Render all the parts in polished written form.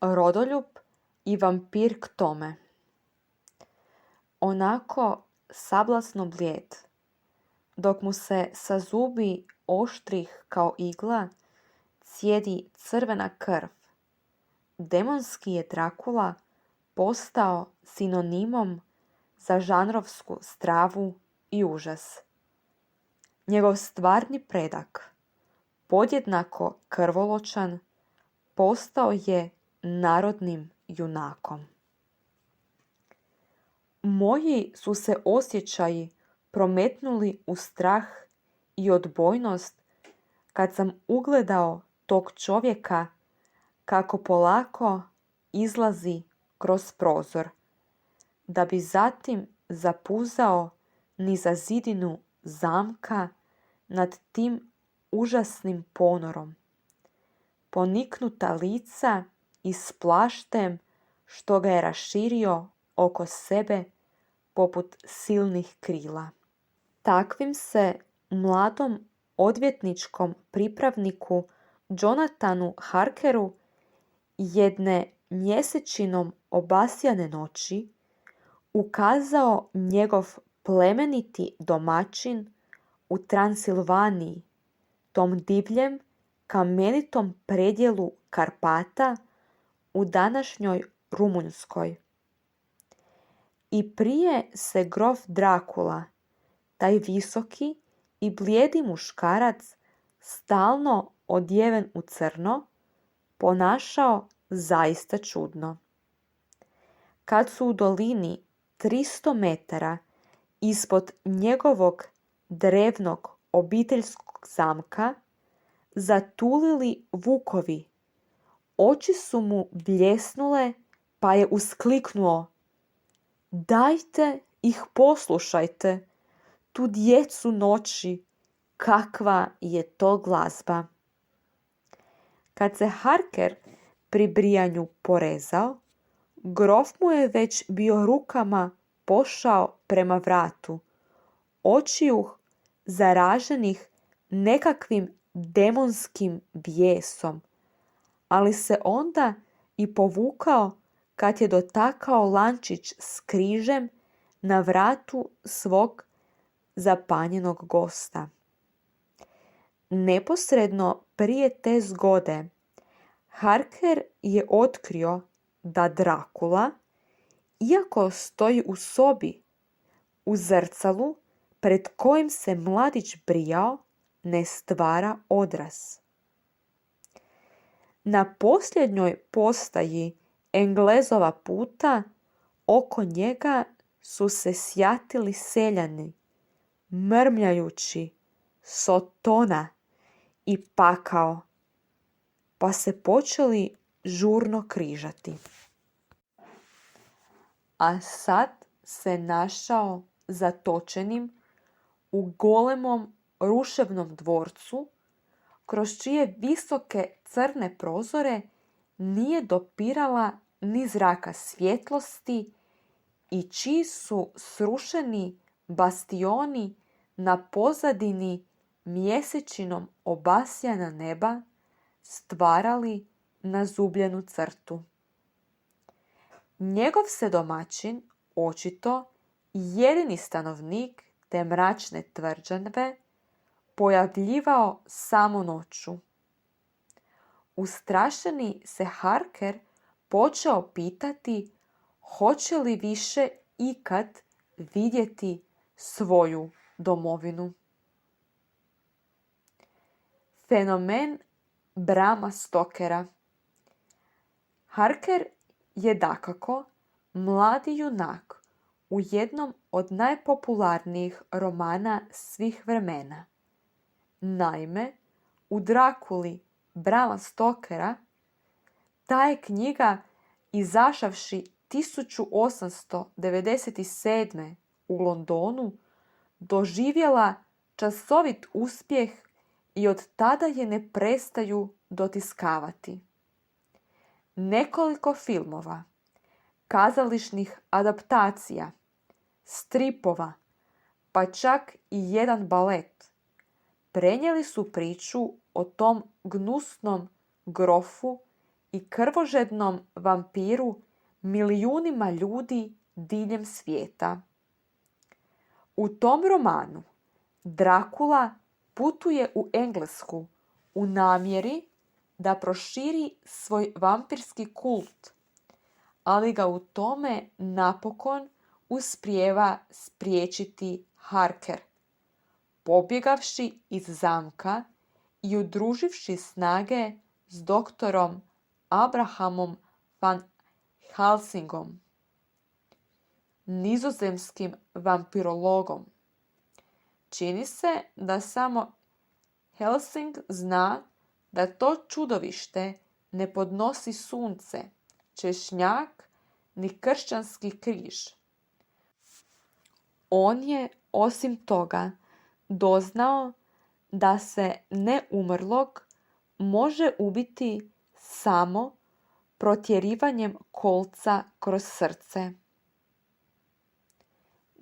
Rodoljub i vampir k tome. Onako sablasno blijed, dok mu se sa zubi oštrih kao igla cijedi crvena krv, demonski je Drakula postao sinonimom za žanrovsku stravu i užas. Njegov stvarni predak, podjednako krvoločan, postao je narodnim junakom. Moji su se osjećaji prometnuli u strah i odbojnost kad sam ugledao tog čovjeka kako polako izlazi kroz prozor, da bi zatim zapuzao niza zidinu zamka nad tim užasnim ponorom. Poniknuta lica i s plaštem što ga je raširio oko sebe poput silnih krila. Takvim se mladom odvjetničkom pripravniku Jonathanu Harkeru jedne mjesečinom obasjane noći ukazao njegov plemeniti domaćin u Transilvaniji, tom divljem kamenitom predjelu Karpata u današnjoj Rumunjskoj. I prije se grof Drakula, taj visoki i blijedi muškarac, stalno odjeven u crno, ponašao zaista čudno. Kad su u dolini 300 metara ispod njegovog drevnog obiteljskog zamka zatulili vukovi, oči su mu bljesnule pa je uskliknuo: "Dajte ih poslušajte, tu djecu noći, kakva je to glazba." Kad se Harker pri brijanju porezao, grof mu je već bio rukama pošao prema vratu, očiju zaraženih nekakvim demonskim bijesom, ali se onda i povukao kad je dotakao lančić s križem na vratu svog zapanjenog gosta. Neposredno prije te zgode, Harker je otkrio da Drakula, iako stoji u sobi, u zrcalu pred kojim se mladić brijao, ne stvara odraz. Na posljednjoj postaji Englezova puta oko njega su se sjatili seljani, mrmljajući Sotona i pakao, pa se počeli žurno križati. A sad se našao zatočenim u golemom ruševnom dvorcu, kroz čije visoke crne prozore nije dopirala ni zraka svjetlosti i čiji su srušeni bastioni na pozadini mjesečinom obasjana neba stvarali nazubljenu crtu. Njegov se domaćin, očito jedini stanovnik te mračne tvrđave, pojavljivao samo noću. Ustrašeni se Harker počeo pitati hoće li više ikad vidjeti svoju domovinu. Fenomen Brama Stokera. Harker je dakako mladi junak u jednom od najpopularnijih romana svih vremena. Naime, u Drakuli Brama Stokera, ta je knjiga, izašavši 1897. u Londonu, doživjela časovit uspjeh i od tada je ne prestaju dotiskavati. Nekoliko filmova, kazališnih adaptacija, stripova, pa čak i jedan balet prenijeli su priču o tom gnusnom grofu i krvožednom vampiru milijunima ljudi diljem svijeta. U tom romanu Drakula putuje u Englesku u namjeri da proširi svoj vampirski kult, ali ga u tome napokon uspijeva spriječiti Harker, pobjegavši iz zamka i udruživši snage s doktorom Abrahamom van Helsingom, nizozemskim vampirologom. Čini se da samo Helsing zna da to čudovište ne podnosi sunce, češnjak ni kršćanski križ. On je osim toga doznao da se neumrlog može ubiti samo protjerivanjem kolca kroz srce.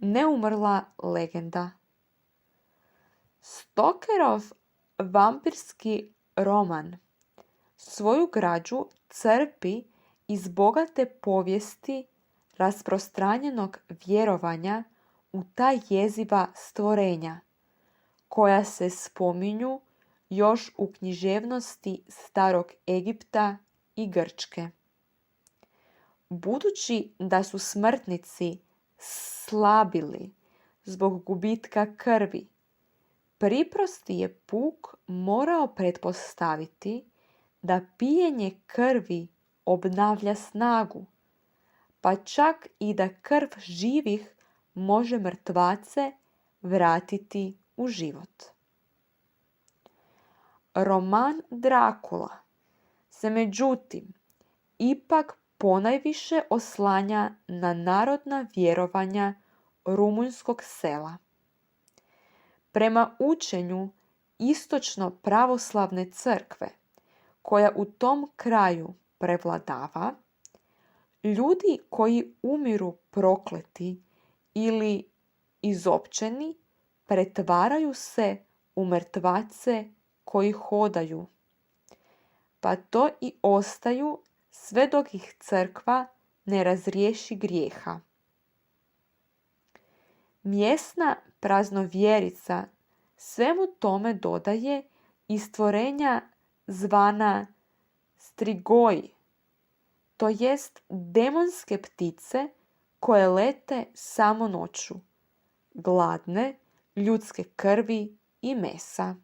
Neumrla legenda. Stokerov vampirski roman svoju građu crpi iz bogate povijesti rasprostranjenog vjerovanja u ta jeziva stvorenja, koja se spominju još u književnosti Starog Egipta i Grčke. Budući da su smrtnici slabili zbog gubitka krvi, priprosti je puk morao pretpostaviti da pijenje krvi obnavlja snagu, pa čak i da krv živih može mrtvace vratiti u život. Roman Drakula se međutim ipak ponajviše oslanja na narodna vjerovanja rumunjskog sela. Prema učenju istočno pravoslavne crkve, koja u tom kraju prevladava, ljudi koji umiru prokleti ili izopćeni pretvaraju se u mrtvace koji hodaju, pa to i ostaju sve dok ih crkva ne razriješi grijeha. Mjesna praznovjerica svemu tome dodaje i stvorenja zvana strigoji, to jest demonske ptice koje lete samo noću, gladne ljudske krvi i mesa.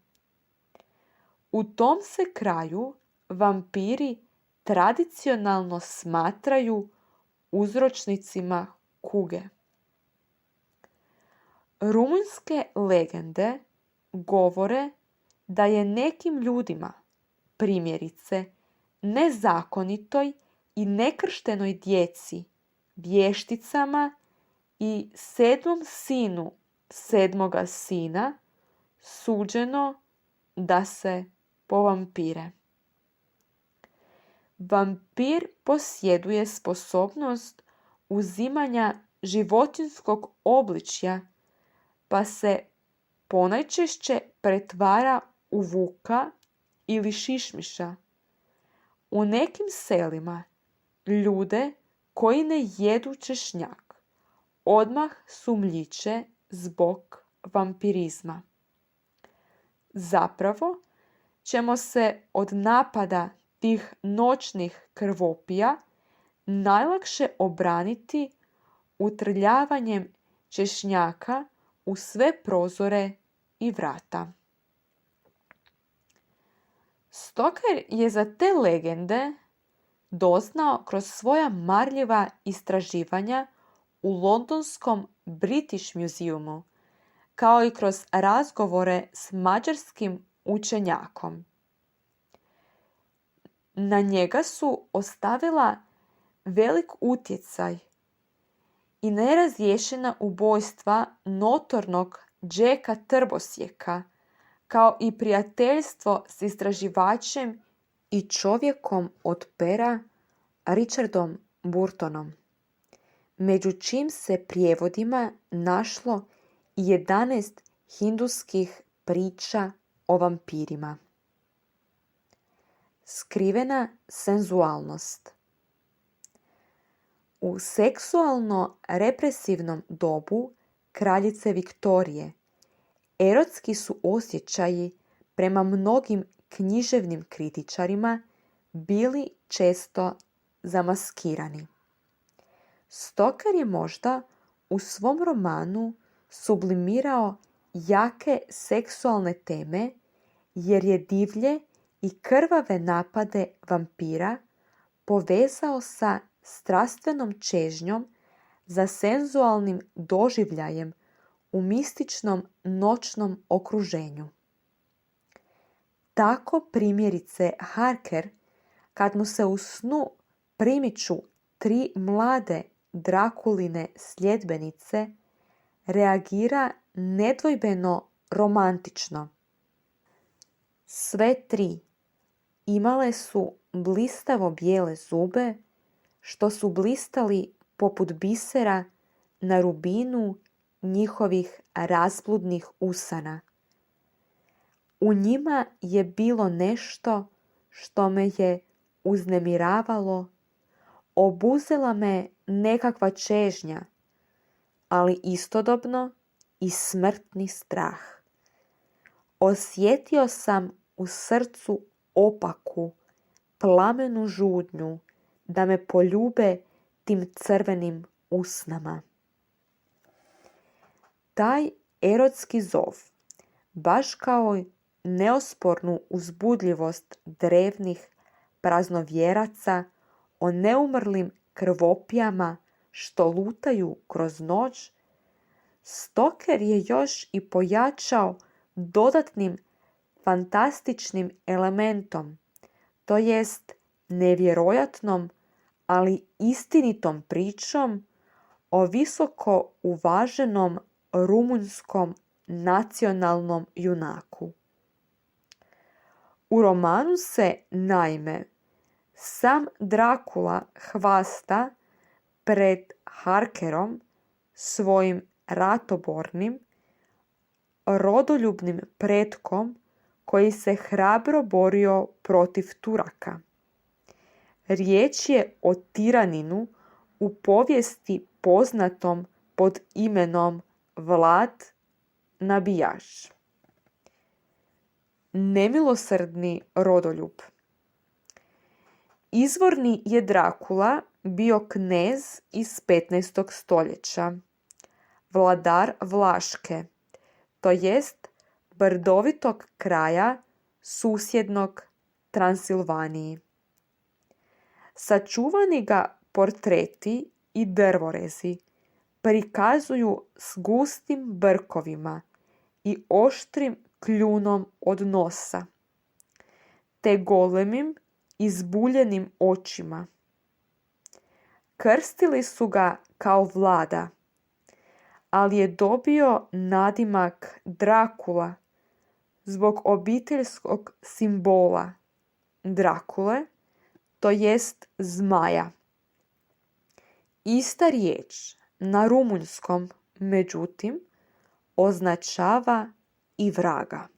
U tom se kraju vampiri tradicionalno smatraju uzročnicima kuge. Rumunjske legende govore da je nekim ljudima, primjerice nezakonitoj i nekrštenoj djeci, vješticama i 7. sinu 7. sina, suđeno da se povampire. Vampir posjeduje sposobnost uzimanja životinjskog obličja, pa se ponajčešće pretvara u vuka ili šišmiša. U nekim selima ljude koji ne jedu češnjak odmah sumnjiče zbog vampirizma. Zapravo ćemo se od napada tih noćnih krvopija najlakše obraniti utrljavanjem češnjaka u sve prozore i vrata. Stoker je za te legende doznao kroz svoja marljiva istraživanja u londonskom British Museumu, kao i kroz razgovore s mađarskim učenjakom. Na njega su ostavila velik utjecaj i nerazriješena ubojstva notornog Jacka Trbosjeka, kao i prijateljstvo s istraživačem i čovjekom od pera Richardom Burtonom, među čim se prijevodima našlo i 11 hinduskih priča o vampirima. skrivena senzualnost. U seksualno represivnom dobu kraljice Viktorije erotski su osjećaji prema mnogim književnim kritičarima bili često zamaskirani. Stoker je možda u svom romanu sublimirao jake seksualne teme jer je divlje i krvave napade vampira povezao sa strastvenom čežnjom za senzualnim doživljajem u mističnom noćnom okruženju. Tako primjerice Harker, kad mu se u snu primiču 3 mlade Drakuline sljedbenice, reagira nedvojbeno romantično. Sve 3 imale su blistavo bijele zube, što su blistali poput bisera na rubinu njihovih razbludnih usana. U njima je bilo nešto što me je uznemiravalo, obuzela me nekakva čežnja, ali istodobno i smrtni strah. Osjetio sam u srcu opaku, plamenu žudnju da me poljube tim crvenim usnama. Taj erotski zov, baš kao neospornu uzbudljivost drevnih praznovjeraca o neumrlim krvopijama što lutaju kroz noć, Stoker je još i pojačao dodatnim fantastičnim elementom, to jest nevjerojatnom, ali istinitom pričom o visoko uvaženom rumunjskom nacionalnom junaku. U romanu se, naime, sam Drakula hvasta pred Harkerom, svojim ratobornim, rodoljubnim pretkom koji se hrabro borio protiv Turaka. Riječ je o tiraninu u povijesti poznatom pod imenom Vlad nabijač. Nemilosrdni rodoljub. Izvorni je Drakula bio knez iz 15. stoljeća, vladar Vlaške, to jest brdovitog kraja susjednog Transilvaniji. Sačuvani ga portreti i drvorezi prikazuju s gustim brkovima i oštrim kljunom od nosa, te golemim izbuljenim očima. Krstili su ga kao Vlada, ali je dobio nadimak Drakula zbog obiteljskog simbola Drakule, to jest zmaja. Ista riječ na rumunjskom, međutim, označava i vraga.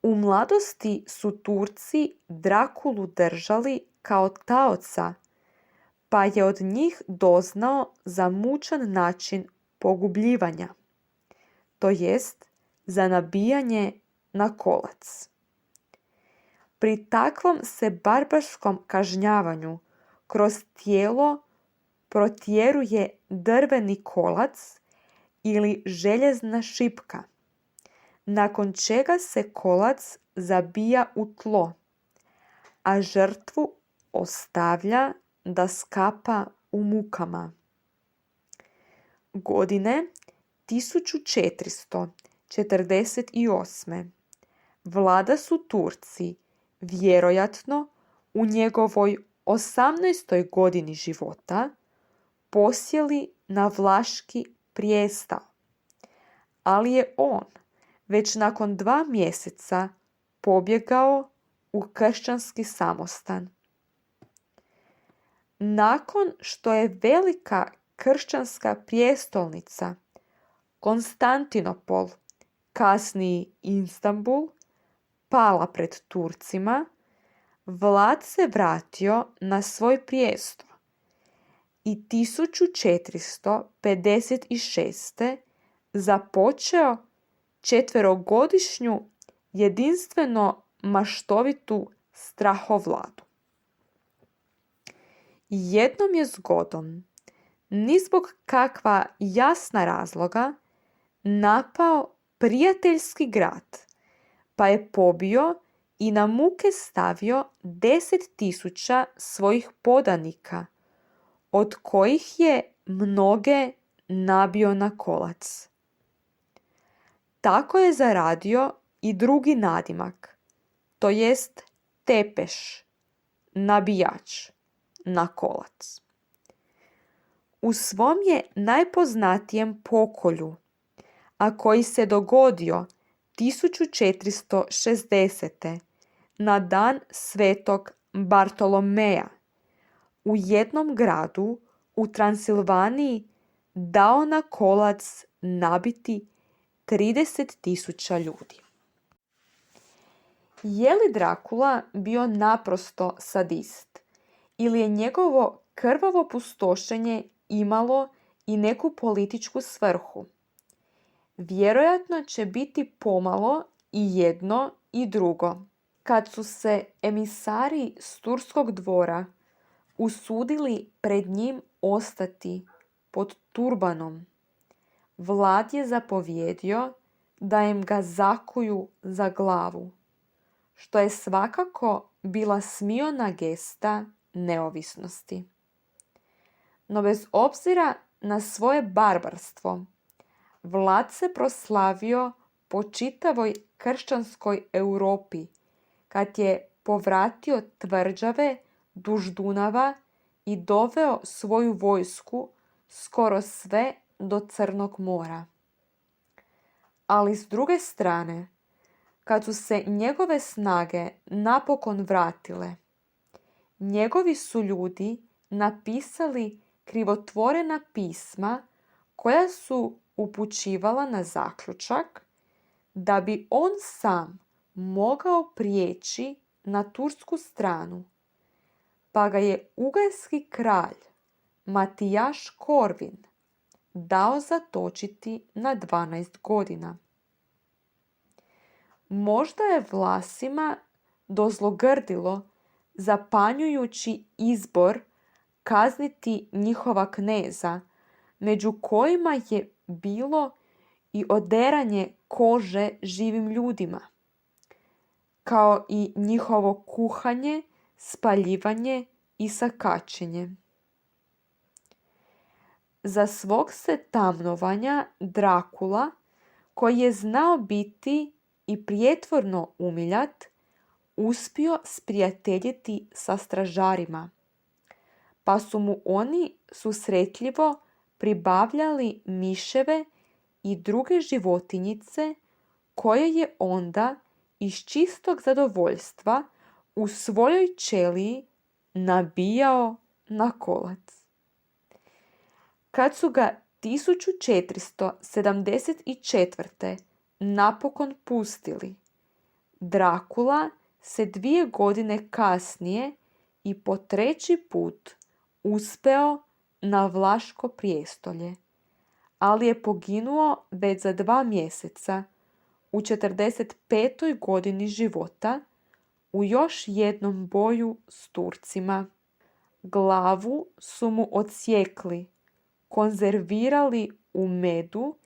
U mladosti su Turci Drakulu držali kao taoca, pa je od njih doznao za mučan način pogubljivanja, to jest za nabijanje na kolac. Pri takvom se barbarskom kažnjavanju kroz tijelo protjeruje drveni kolac ili željezna šipka, nakon čega se kolac zabija u tlo, a žrtvu ostavlja da skapa u mukama. Godine 1448. Vlada su Turci, vjerojatno u njegovoj 18. godini života, posjeli na Vlaški prijestolje, ali je on već nakon 2 mjeseca pobjegao u kršćanski samostan. Nakon što je velika kršćanska prijestolnica Konstantinopol, kasniji Istanbul, pala pred Turcima, Vlad se vratio na svoj prijestol i 1456. započeo četverogodišnju jedinstveno maštovitu strahovladu. Jednom je zgodom, ni zbog kakva jasna razloga, napao prijateljski grad, pa je pobio i na muke stavio 10.000 svojih podanika, od kojih je mnoge nabio na kolac. Tako je zaradio i drugi nadimak, to jest Tepeš, nabijač, na kolac. U svom je najpoznatijem pokolju, a koji se dogodio 1460. na dan svetog Bartolomeja, u jednom gradu u Transilvaniji dao na kolac nabiti 30.000 ljudi. Je li Drakula bio naprosto sadist ili je njegovo krvavo pustošenje imalo i neku političku svrhu? Vjerojatno će biti pomalo i jedno i drugo. Kad su se emisari s turskog dvora usudili pred njim ostati pod turbanom, Vlad je zapovjedio da im ga zakuju za glavu, što je svakako bila smiona gesta neovisnosti. No bez obzira na svoje barbarstvo, Vlad se proslavio po čitavoj kršćanskoj Europi kad je povratio tvrđave duž Dunava i doveo svoju vojsku skoro sve do Crnog mora. Ali s druge strane, kad su se njegove snage napokon vratile, njegovi su ljudi napisali krivotvorena pisma koja su upućivala na zaključak da bi on sam mogao prijeći na tursku stranu, pa ga je ugarski kralj Matijaš Korvin dao zatočiti na 12 godina. Možda je Vlasima dozlogrdilo zapanjujući izbor kazniti njihova kneza, među kojima je bilo i oderanje kože živim ljudima, kao i njihovo kuhanje, spaljivanje i sakaćenje. Za svog se tamnovanja Drakula, koji je znao biti i prijetvorno umiljat, uspio sprijateljiti sa stražarima, pa su mu oni susretljivo pribavljali miševe i druge životinjice koje je onda iz čistog zadovoljstva u svojoj ćeliji nabijao na kolac. Kad su ga 1474. napokon pustili, Drakula se 2 godine kasnije i po 3. put uspeo na Vlaško prijestolje, ali je poginuo već za 2 mjeseca u 45. godini života u još jednom boju s Turcima. Glavu su mu odsjekli, konzervirali u medu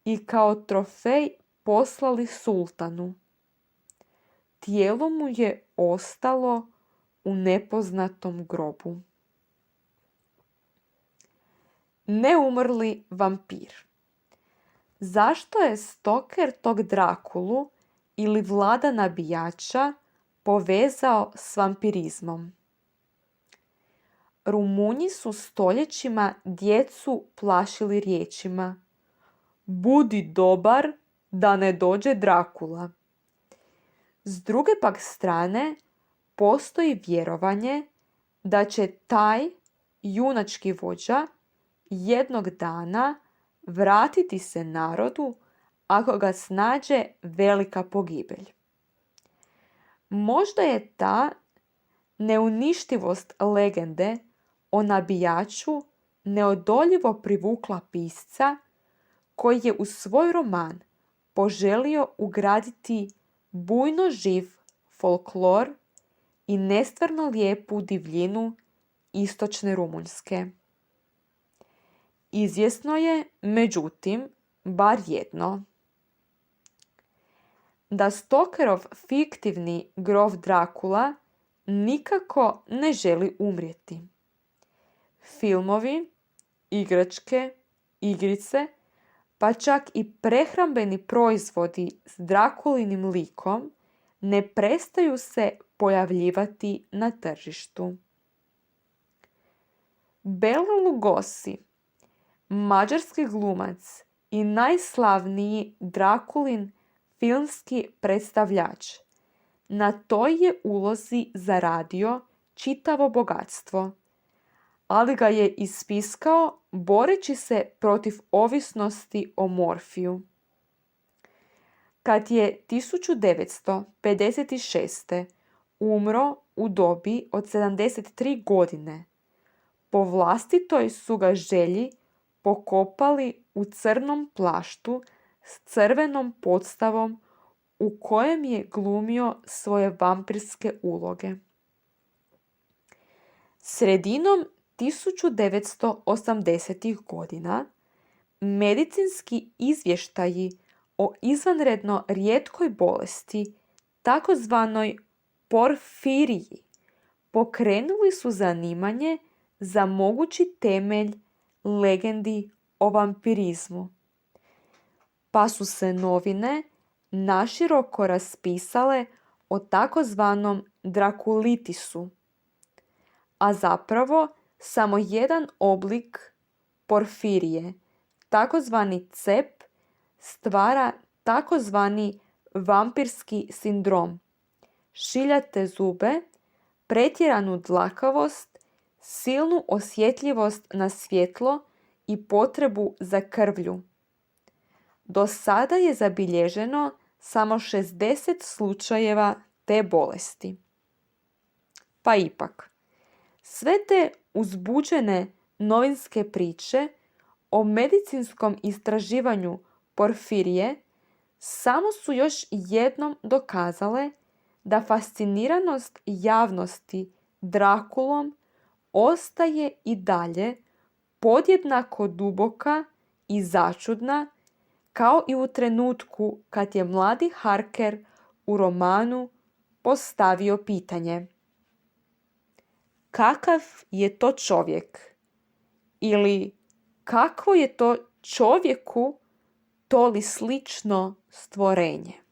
i kao trofej poslali sultanu. Tijelo mu je ostalo u nepoznatom grobu. Neumrli vampir. Zašto je Stoker tog Drakulu ili Vlada nabijača povezao s vampirizmom? Rumunji su stoljećima djecu plašili riječima: "Budi dobar da ne dođe Drakula." S druge pak strane, postoji vjerovanje da će taj junački vođa jednog dana vratiti se narodu ako ga snađe velika pogibelj. Možda je ta neuništivost legende o nabijaču neodoljivo privukla pisca koji je u svoj roman poželio ugraditi bujno živ folklor i nestvarno lijepu divljinu istočne Rumunjske. Izvjesno je, međutim, bar jedno. Da Stokerov fiktivni grof Drakula nikako ne želi umrijeti. Filmovi, igračke, igrice, pa čak i prehrambeni proizvodi s Drakulinim likom ne prestaju se pojavljivati na tržištu. Bela Lugosi, mađarski glumac i najslavniji Drakulin filmski predstavljač, na toj je ulozi zaradio čitavo bogatstvo, ali ga je ispiskao boreći se protiv ovisnosti o morfiju. Kad je 1956. umro u dobi od 73 godine, po vlastitoj su ga želji pokopali u crnom plaštu s crvenom podstavom u kojem je glumio svoje vampirske uloge. Sredinom 1980. godina medicinski izvještaji o izvanredno rijetkoj bolesti, takozvanoj porfiriji, pokrenuli su zanimanje za mogući temelj legendi o vampirizmu. Pa su se novine naširoko raspisale o takozvanom drakulitisu, a zapravo samo jedan oblik porfirije, takozvani cep, stvara takozvani vampirski sindrom, šiljate zube, pretjeranu dlakavost, silnu osjetljivost na svjetlo i potrebu za krvlju. Do sada je zabilježeno samo 60 slučajeva te bolesti. Pa ipak, sve te uzbuđene novinske priče o medicinskom istraživanju porfirije samo su još jednom dokazale da fasciniranost javnosti Drakulom ostaje i dalje podjednako duboka i začudna kao i u trenutku kad je mladi Harker u romanu postavio pitanje: kakav je to čovjek? Ili kakvo je to čovjeku toli slično stvorenje?